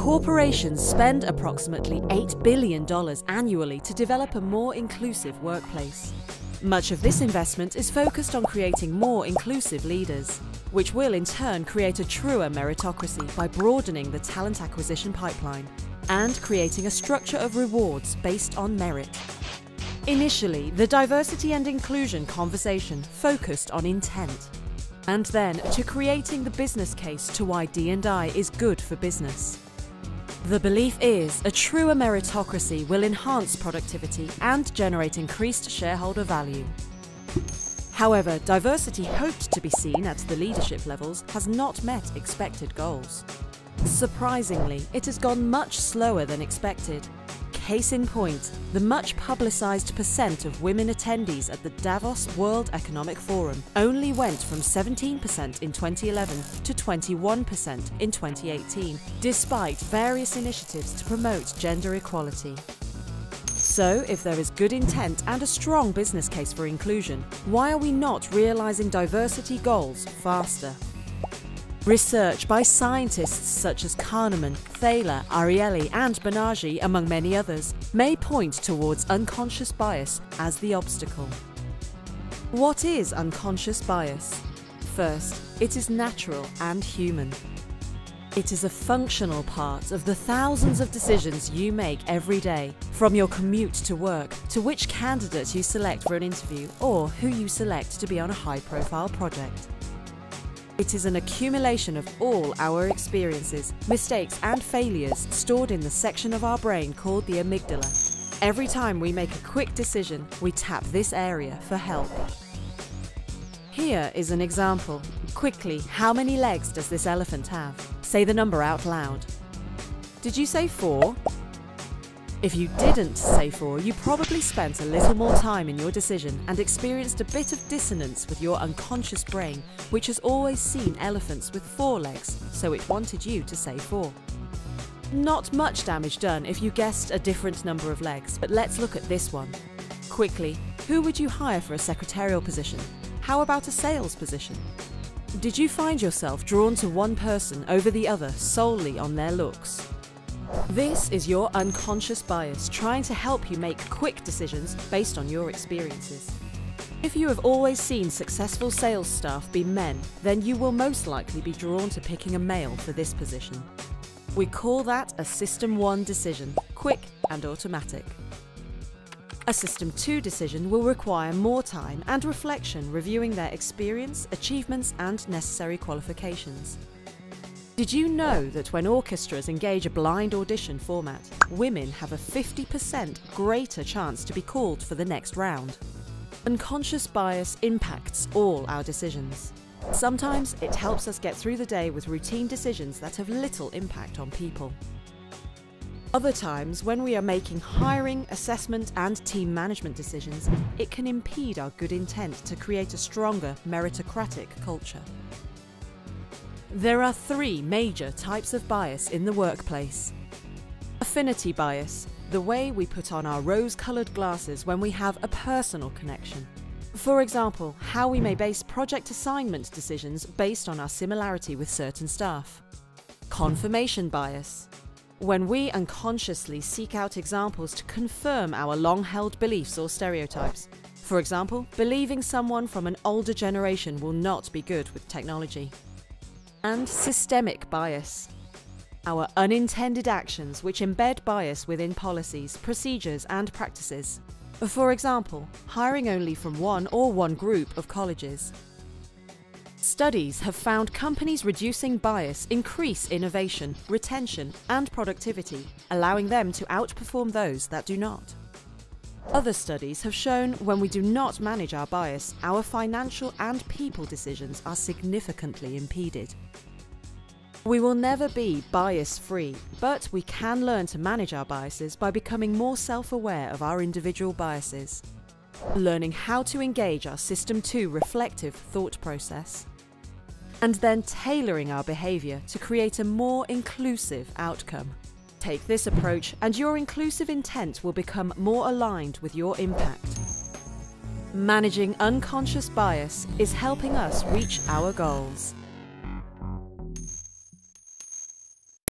Corporations spend approximately $8 billion annually to develop a more inclusive workplace. Much of this investment is focused on creating more inclusive leaders, which will in turn create a truer meritocracy by broadening the talent acquisition pipeline and creating a structure of rewards based on merit. Initially, the diversity and inclusion conversation focused on intent, and then to creating the business case to why D&I is good for business. The belief is a truer meritocracy will enhance productivity and generate increased shareholder value. However, diversity hoped to be seen at the leadership levels has not met expected goals. Surprisingly, it has gone much slower than expected. Case in point, the much publicised percent of women attendees at the Davos World Economic Forum only went from 17% in 2011 to 21% in 2018, despite various initiatives to promote gender equality. So, if there is good intent and a strong business case for inclusion, why are we not realising diversity goals faster? Research by scientists such as Kahneman, Thaler, Ariely and Banaji, among many others, may point towards unconscious bias as the obstacle. What is unconscious bias? First, it is natural and human. It is a functional part of the thousands of decisions you make every day, from your commute to work, to which candidate you select for an interview, or who you select to be on a high-profile project. It is an accumulation of all our experiences, mistakes and failures stored in the section of our brain called the amygdala. Every time we make a quick decision, we tap this area for help. Here is an example. Quickly, how many legs does this elephant have? Say the number out loud. Did you say 4? If you didn't say 4, you probably spent a little more time in your decision and experienced a bit of dissonance with your unconscious brain, which has always seen elephants with 4 legs, so it wanted you to say 4. Not much damage done if you guessed a different number of legs, but let's look at this one. Quickly, who would you hire for a secretarial position? How about a sales position? Did you find yourself drawn to one person over the other solely on their looks? This is your unconscious bias trying to help you make quick decisions based on your experiences. If you have always seen successful sales staff be men, then you will most likely be drawn to picking a male for this position. We call that a System 1 decision, quick and automatic. A System 2 decision will require more time and reflection reviewing their experience, achievements and necessary qualifications. Did you know that when orchestras engage a blind audition format, women have a 50% greater chance to be called for the next round? Unconscious bias impacts all our decisions. Sometimes it helps us get through the day with routine decisions that have little impact on people. Other times, when we are making hiring, assessment and team management decisions, it can impede our good intent to create a stronger meritocratic culture. There are 3 major types of bias in the workplace. Affinity bias, the way we put on our rose-coloured glasses when we have a personal connection. For example, how we may base project assignment decisions based on our similarity with certain staff. Confirmation bias, when we unconsciously seek out examples to confirm our long-held beliefs or stereotypes. For example, believing someone from an older generation will not be good with technology. And systemic bias, our unintended actions which embed bias within policies, procedures and practices. For example, hiring only from one group of colleges. Studies have found companies reducing bias increase innovation, retention and productivity, allowing them to outperform those that do not. Other studies have shown when we do not manage our bias, our financial and people decisions are significantly impeded. We will never be bias-free, but we can learn to manage our biases by becoming more self-aware of our individual biases, learning how to engage our System 2 reflective thought process, and then tailoring our behaviour to create a more inclusive outcome. Take this approach and your inclusive intent will become more aligned with your impact. Managing unconscious bias is helping us reach our goals.